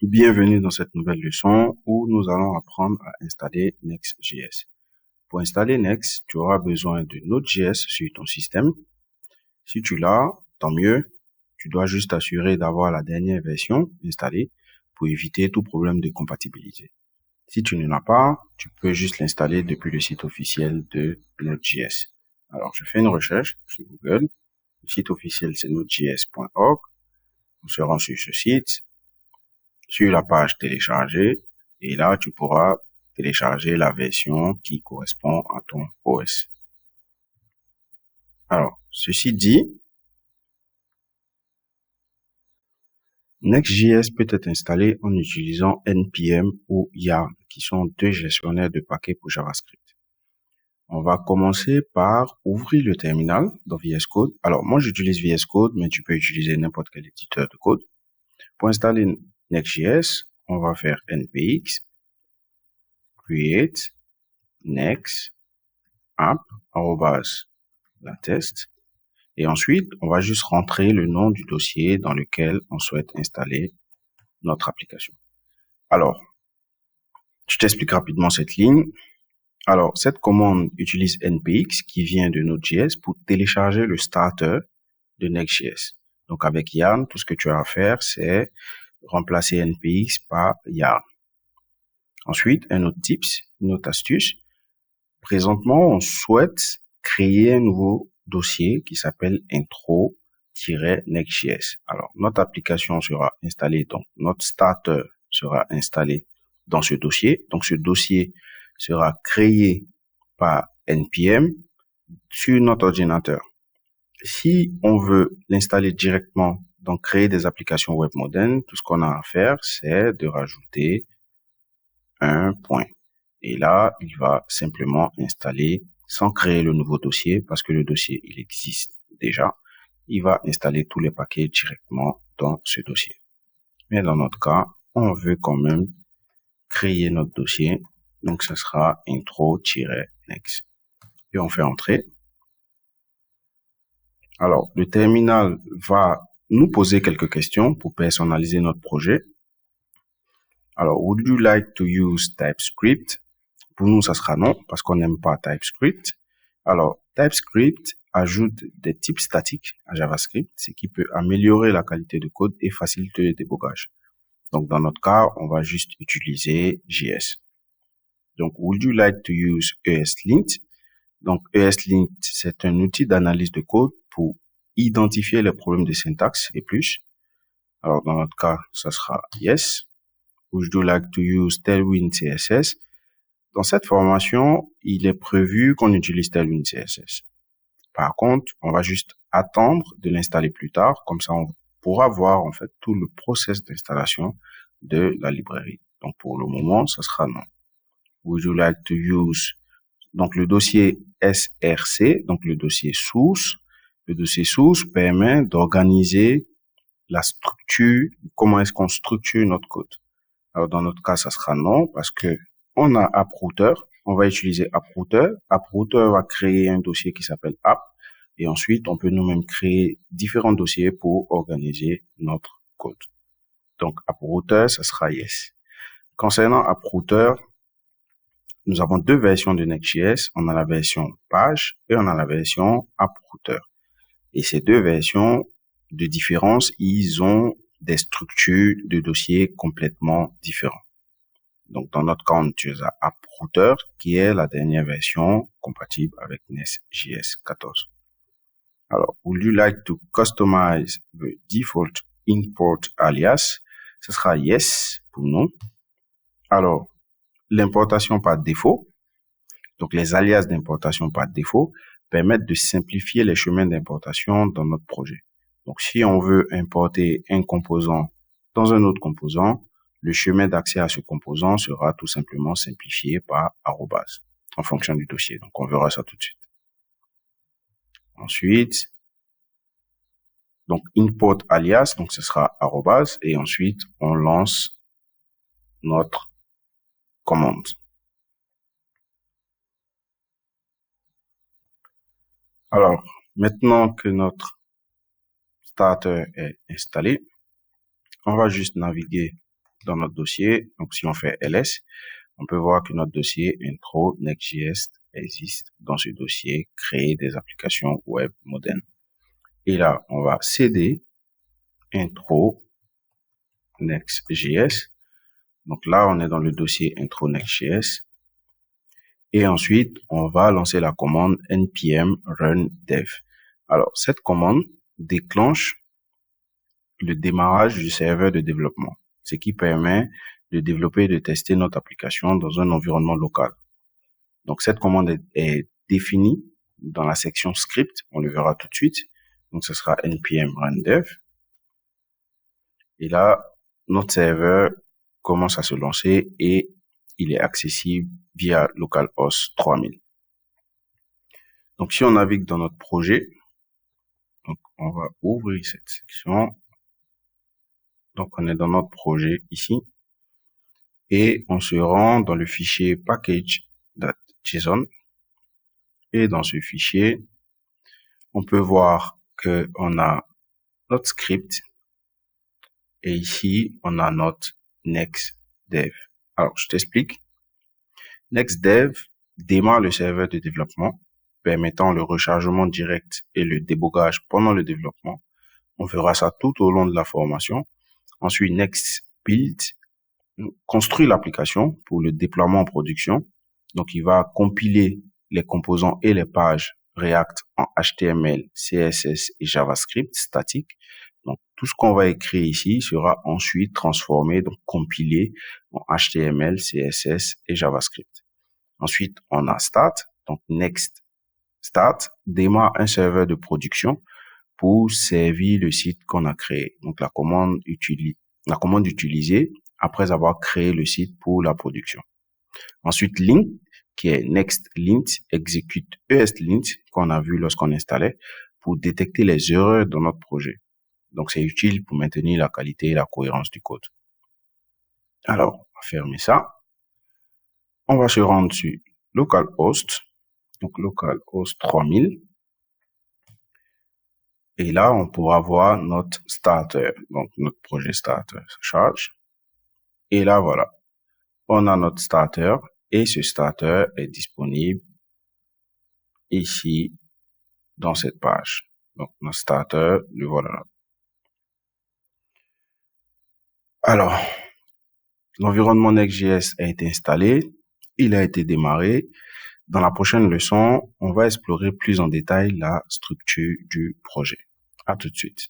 Bienvenue dans cette nouvelle leçon où nous allons apprendre à installer Next.js. Pour installer Next, tu auras besoin de Node.js sur ton système. Si tu l'as, tant mieux. Tu dois juste t'assurer d'avoir la dernière version installée pour éviter tout problème de compatibilité. Si tu ne l'as pas, tu peux juste l'installer depuis le site officiel de Node.js. Alors, je fais une recherche sur Google. Le site officiel, c'est nodejs.org. On se rend sur ce site. Sur la page télécharger, et là, tu pourras télécharger la version qui correspond à ton OS. Alors, ceci dit, Next.js peut être installé en utilisant NPM ou Yarn, qui sont deux gestionnaires de paquets pour JavaScript. On va commencer par ouvrir le terminal dans VS Code. Alors, moi, j'utilise VS Code, mais tu peux utiliser n'importe quel éditeur de code. Pour installer Next.js, on va faire npx create next app @latest et ensuite on va juste rentrer le nom du dossier dans lequel on souhaite installer notre application. Alors, je t'explique rapidement cette ligne. Alors, cette commande utilise npx qui vient de Node.js pour télécharger le starter de Next.js. Donc avec Yarn, tout ce que tu as à faire, c'est remplacer npx par Yarn. Ensuite, un autre tips, une autre astuce. Présentement, on souhaite créer un nouveau dossier qui s'appelle intro-next.js. Alors, notre application sera installée, donc notre starter sera installé dans ce dossier. Donc, ce dossier sera créé par npm sur notre ordinateur. Si on veut l'installer directement, donc créer des applications web modernes, tout ce qu'on a à faire, c'est de rajouter un point. Et là, il va simplement installer sans créer le nouveau dossier parce que le dossier, il existe déjà. Il va installer tous les paquets directement dans ce dossier. Mais dans notre cas, on veut quand même créer notre dossier. Donc, ça sera intro-next. Et on fait entrer. Alors, le terminal va nous poser quelques questions pour personnaliser notre projet. Alors, would you like to use TypeScript? Pour nous, ça sera non, parce qu'on n'aime pas TypeScript. Alors, TypeScript ajoute des types statiques à JavaScript, ce qui peut améliorer la qualité de code et faciliter le débogage. Donc, dans notre cas, on va juste utiliser JS. Donc, would you like to use ESLint? Donc, ESLint, c'est un outil d'analyse de code pour identifier les problèmes de syntaxe et plus. Alors, dans notre cas, ça sera yes. Would you like to use Tailwind CSS? Dans cette formation, il est prévu qu'on utilise Tailwind CSS. Par contre, on va juste attendre de l'installer plus tard. Comme ça, on pourra voir en fait tout le process d'installation de la librairie. Donc, pour le moment, ça sera non. Would you like to use, donc le dossier SRC, donc le dossier source. Le dossier source permet d'organiser la structure, comment est-ce qu'on structure notre code. Alors, dans notre cas, ça sera non parce que on a AppRouter, on va utiliser AppRouter. AppRouter va créer un dossier qui s'appelle App et ensuite on peut nous-mêmes créer différents dossiers pour organiser notre code. Donc AppRouter, ça sera yes. Concernant AppRouter, nous avons deux versions de Next.js. On a la version page et on a la version AppRouter. Et ces deux versions de différence, ils ont des structures de dossiers complètement différentes. Donc, dans notre cas, on utilise AppRouter, qui est la dernière version compatible avec Next.js 14. Alors, would you like to customize the default import alias? Ce sera yes pour nous. Alors, l'importation par défaut, donc les alias d'importation par défaut, permettent de simplifier les chemins d'importation dans notre projet. Donc, si on veut importer un composant dans un autre composant, le chemin d'accès à ce composant sera tout simplement simplifié par arrobase en fonction du dossier. Donc, on verra ça tout de suite. Ensuite, donc import alias, donc ce sera arrobase et ensuite on lance notre commande. Alors, maintenant que notre starter est installé, on va juste naviguer dans notre dossier, donc si on fait ls, on peut voir que notre dossier intro Next.js existe dans ce dossier créer des applications web modernes. Et là, on va cd intro Next.js. Donc là, on est dans le dossier intro Next.js. Et ensuite, on va lancer la commande npm run dev. Alors, cette commande déclenche le démarrage du serveur de développement, ce qui permet de développer et de tester notre application dans un environnement local. Donc, cette commande est définie dans la section script. On le verra tout de suite. Donc, ce sera npm run dev. Et là, notre serveur commence à se lancer et il est accessible via localhost 3000. Donc, si on navigue dans notre projet, donc on va ouvrir cette section. Donc, on est dans notre projet ici et on se rend dans le fichier package.json. Et dans ce fichier, on peut voir que on a notre script et ici, on a notre Next.dev. Alors, je t'explique. Next.dev démarre le serveur de développement, permettant le rechargement direct et le débogage pendant le développement. On verra ça tout au long de la formation. Ensuite, Next.build construit l'application pour le déploiement en production. Donc, il va compiler les composants et les pages React en HTML, CSS et JavaScript statique. Donc, tout ce qu'on va écrire ici sera ensuite transformé, donc compilé en HTML, CSS et JavaScript. Ensuite, on a Start. Donc, Next Start démarre un serveur de production pour servir le site qu'on a créé. Donc, la commande utilisée après avoir créé le site pour la production. Ensuite, lint, qui est next lint, exécute ESLint qu'on a vu lorsqu'on installait pour détecter les erreurs dans notre projet. Donc, c'est utile pour maintenir la qualité et la cohérence du code. Alors, on va fermer ça. On va se rendre sur localhost, donc localhost 3000. Et là, on pourra voir notre starter, donc notre projet starter se charge. Et là, voilà, on a notre starter et ce starter est disponible ici dans cette page. Donc, notre starter, le voilà. Alors, l'environnement Next.js a été installé, il a été démarré. Dans la prochaine leçon, on va explorer plus en détail la structure du projet. À tout de suite.